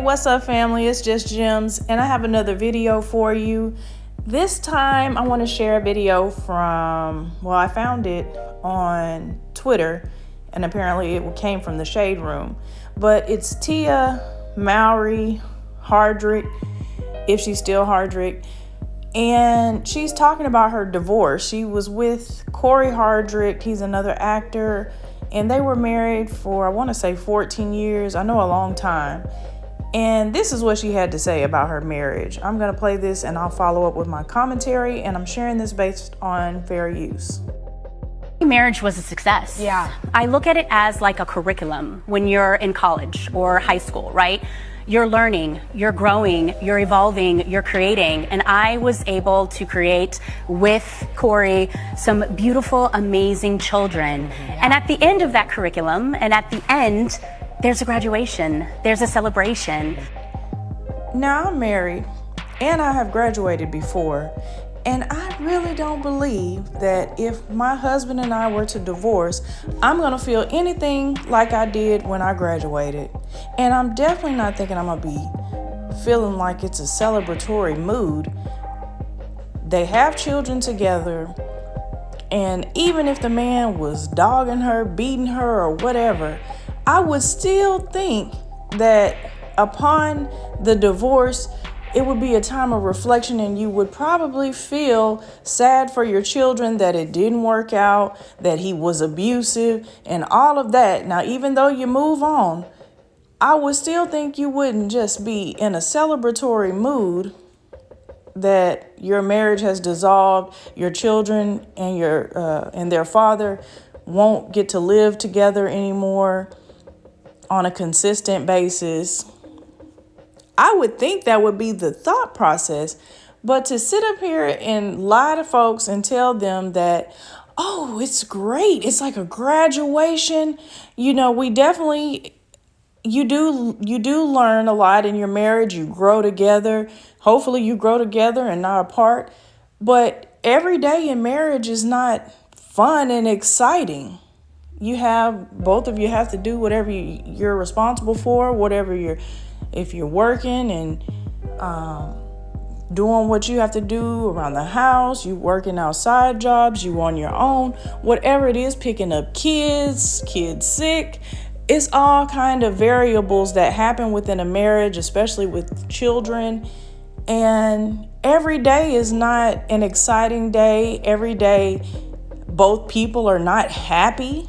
What's up, family? It's just Gems, and I have another video for you. This time I want to share a video from, well, I found it on Twitter, and apparently it came from the Shade Room, but it's Tia Mowry Hardrick, if she's still Hardrick, and she's talking about her divorce. She was with Corey Hardrick. He's another actor, and they were married for, I want to say 14 years. I know, a long time. And this is what she had to say about her marriage. I'm going to play this and I'll follow up with my commentary, and I'm sharing this based on fair use. Marriage was a success. Yeah. I look at it as like a curriculum when you're in college or high school, right? You're learning, you're growing, you're evolving, you're creating. And I was able to create with Corey some beautiful, amazing children. And at the end of that curriculum, and at the end, there's a graduation, there's a celebration. Now, I'm married and I have graduated before, and I really don't believe that if my husband and I were to divorce, I'm gonna feel anything like I did when I graduated. And I'm definitely not thinking I'm gonna be feeling like it's a celebratory mood. They have children together, and even if the man was dogging her, beating her, or whatever, I would still think that upon the divorce, it would be a time of reflection, and you would probably feel sad for your children that it didn't work out, that he was abusive, and all of that. Now, even though you move on, I would still think you wouldn't just be in a celebratory mood that your marriage has dissolved, your children and and their father won't get to live together anymore on a consistent basis. I would think that would be the thought process, but to sit up here and lie to folks and tell them that, oh, it's great, it's like a graduation, we definitely, you do learn a lot in your marriage. You grow together. Hopefully you grow together and not apart, but every day in marriage is not fun and exciting. Both of you have to do whatever you're responsible for, if you're working and doing what you have to do around the house, you working outside jobs, you on your own, whatever it is, picking up kids sick. It's all kind of variables that happen within a marriage, especially with children. And every day is not an exciting day. Every day, both people are not happy.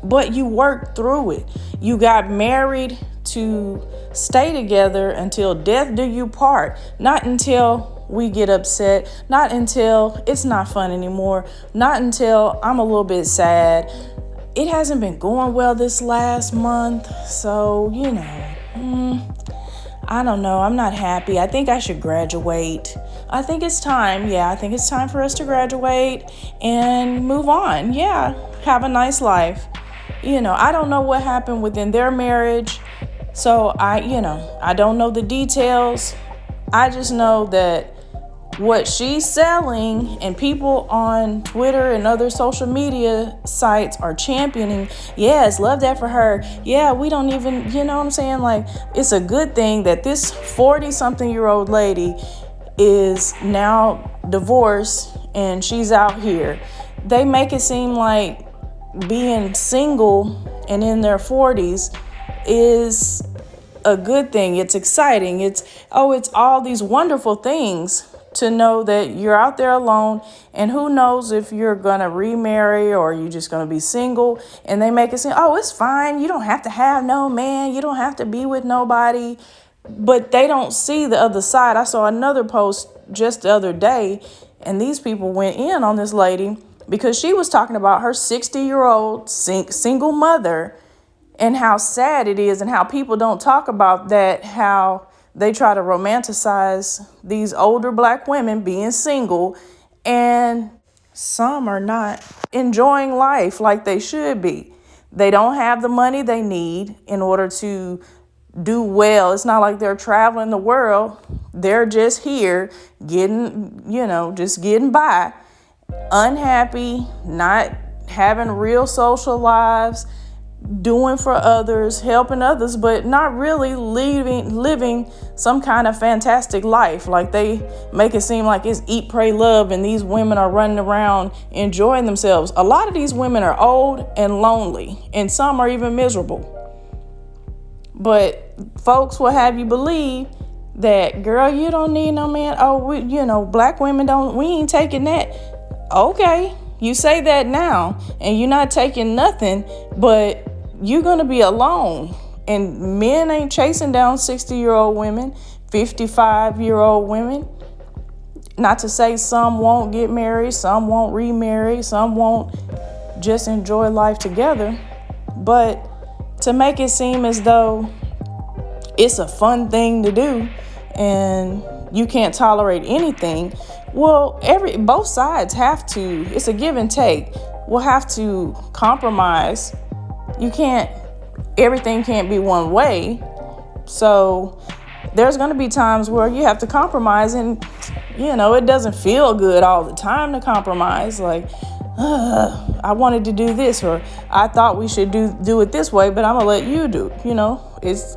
But you worked through it. You got married to stay together until death do you part. Not until we get upset. Not until it's not fun anymore. Not until I'm a little bit sad. It hasn't been going well this last month. So, I don't know. I'm not happy. I think I should graduate. I think it's time. Yeah, I think it's time for us to graduate and move on. Yeah, have a nice life. I don't know what happened within their marriage, so I don't know the details. I just know that what she's selling and people on Twitter and other social media sites are championing, yes, love that for her. Yeah, we don't even, what I'm saying? Like, it's a good thing that this 40-something-year-old lady is now divorced and she's out here. They make it seem like being single and in their 40s is a good thing. It's exciting. It's all these wonderful things to know that you're out there alone, and who knows if you're going to remarry or you're just going to be single. And they make it seem, oh, it's fine. You don't have to have no man. You don't have to be with nobody. But they don't see the other side. I saw another post just the other day, and these people went in on this lady because she was talking about her 60-year-old single mother and how sad it is and how people don't talk about that, how they try to romanticize these older Black women being single, and some are not enjoying life like they should be. They don't have the money they need in order to do well. It's not like they're traveling the world. They're just here just getting by, unhappy, not having real social lives, doing for others, helping others, but not really living some kind of fantastic life. Like they make it seem like it's eat, pray, love, and these women are running around enjoying themselves. A lot of these women are old and lonely, and some are even miserable. But folks will have you believe that, girl, you don't need no man. Oh, black women we ain't taking that. Okay, you say that now, and you're not taking nothing, but you're going to be alone. And men ain't chasing down 60-year-old women, 55-year-old women. Not to say some won't get married, some won't remarry, some won't just enjoy life together. But to make it seem as though it's a fun thing to do and you can't tolerate anything, well, both sides have to. It's a give and take. We'll have to compromise. Everything can't be one way. So there's going to be times where you have to compromise, and it doesn't feel good all the time to compromise. Like, I wanted to do this, or I thought we should do it this way, but I'm gonna let you do. It's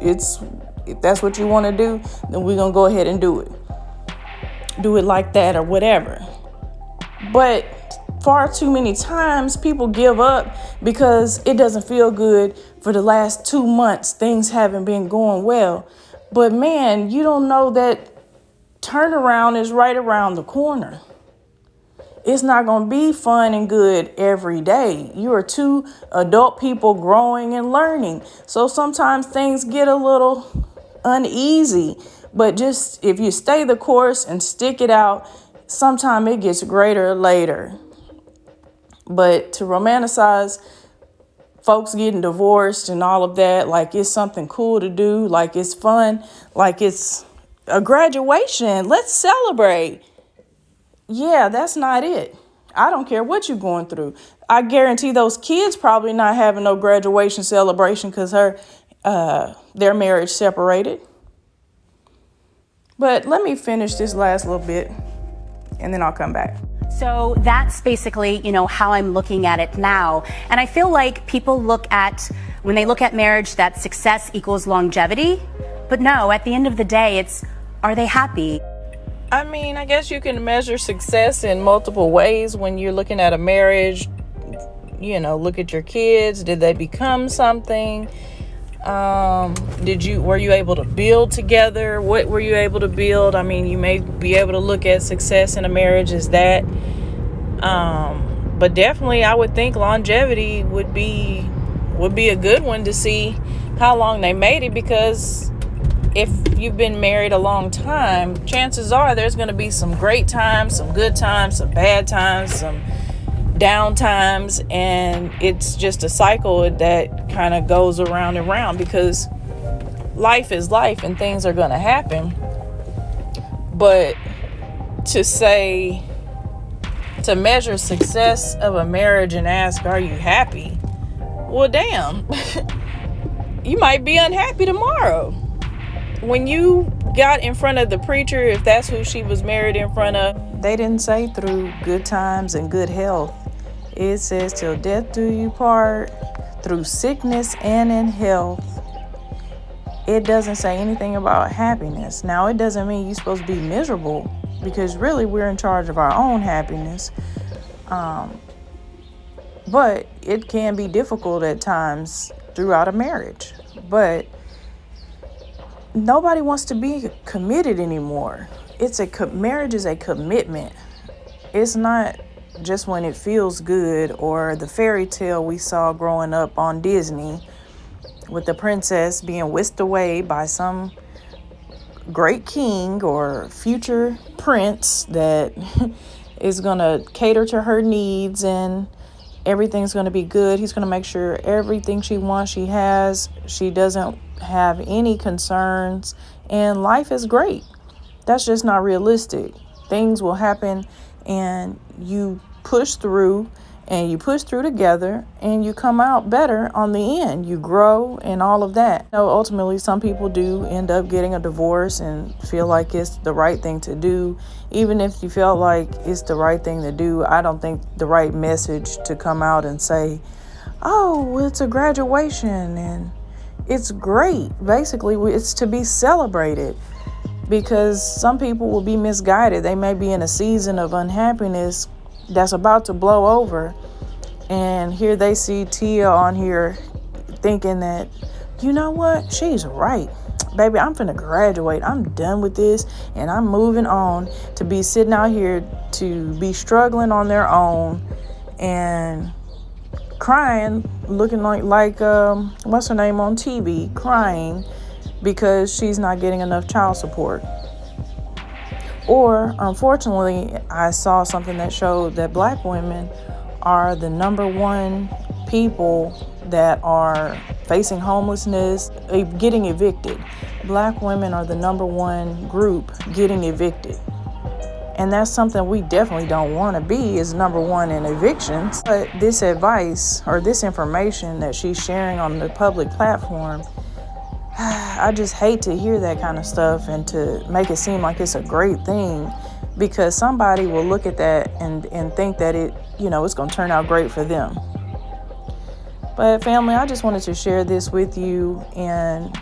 if that's what you want to do, then we're gonna go ahead and do it like that or whatever. But far too many times people give up because it doesn't feel good. For the last 2 months, things haven't been going well. But man, you don't know that turnaround is right around the corner. It's not going to be fun and good every day. You are two adult people growing and learning. So sometimes things get a little uneasy. But just if you stay the course and stick it out, sometimes it gets greater later. But to romanticize folks getting divorced and all of that, like it's something cool to do, like it's fun, like it's a graduation, let's celebrate. Yeah, that's not it. I don't care what you're going through. I guarantee those kids probably not having no graduation celebration because their marriage separated. But let me finish this last little bit and then I'll come back. So that's basically, how I'm looking at it now. And I feel like people when they look at marriage, that success equals longevity. But no, at the end of the day, are they happy? I mean, I guess you can measure success in multiple ways when you're looking at a marriage. Look at your kids. Did they become something? Were you able to build together? What were you able to build? I mean, you may be able to look at success in a marriage as that. But definitely I would think longevity would be a good one to see how long they made it, because if you've been married a long time, chances are there's going to be some great times, some good times, some bad times, some down times, and it's just a cycle that kind of goes around and around, because life is life and things are going to happen. But to measure success of a marriage and ask, are you happy? Well, damn, you might be unhappy tomorrow. When you got in front of the preacher, if that's who she was married in front of, they didn't say through good times and good health. It says till death do you part, through sickness and in health. It doesn't say anything about happiness. Now, it doesn't mean you're supposed to be miserable, because really we're in charge of our own happiness. But it can be difficult at times throughout a marriage. But nobody wants to be committed anymore. Marriage is a commitment. It's not just when it feels good, or the fairy tale we saw growing up on Disney with the princess being whisked away by some great king or future prince that is going to cater to her needs and everything's going to be good. He's going to make sure everything she wants, she has. She doesn't have any concerns, and life is great. That's just not realistic. Things will happen, and you push through, and you push through together, and you come out better on the end. You grow and all of that. Ultimately, some people do end up getting a divorce and feel like it's the right thing to do. Even if you felt like it's the right thing to do, I don't think the right message to come out and say, oh, it's a graduation and it's great. Basically, it's to be celebrated, because some people will be misguided. They may be in a season of unhappiness that's about to blow over, and here they see Tia on here thinking that, you know what, she's right. Baby, I'm finna graduate. I'm done with this and I'm moving on. To be sitting out here to be struggling on their own and crying, looking like what's her name on TV, crying because she's not getting enough child support. Or, unfortunately, I saw something that showed that Black women are the number one people that are facing homelessness, getting evicted. Black women are the number one group getting evicted. And that's something we definitely don't want to be, is number one in evictions. But this advice or this information that she's sharing on the public platform, I just hate to hear that kind of stuff and to make it seem like it's a great thing, because somebody will look at that and think that it's going to turn out great for them. But family, I just wanted to share this with you, and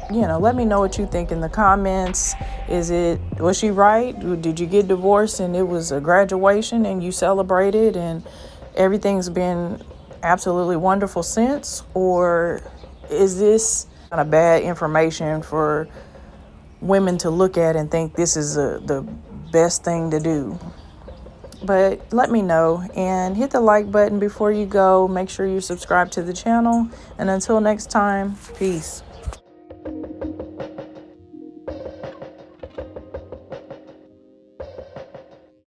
let me know what you think in the comments. Was she right? Did you get divorced and it was a graduation and you celebrated and everything's been absolutely wonderful since? Or is this kind of bad information for women to look at and think this is the best thing to do? But let me know, and hit the like button before you go. Make sure you subscribe to the channel, and until next time, peace.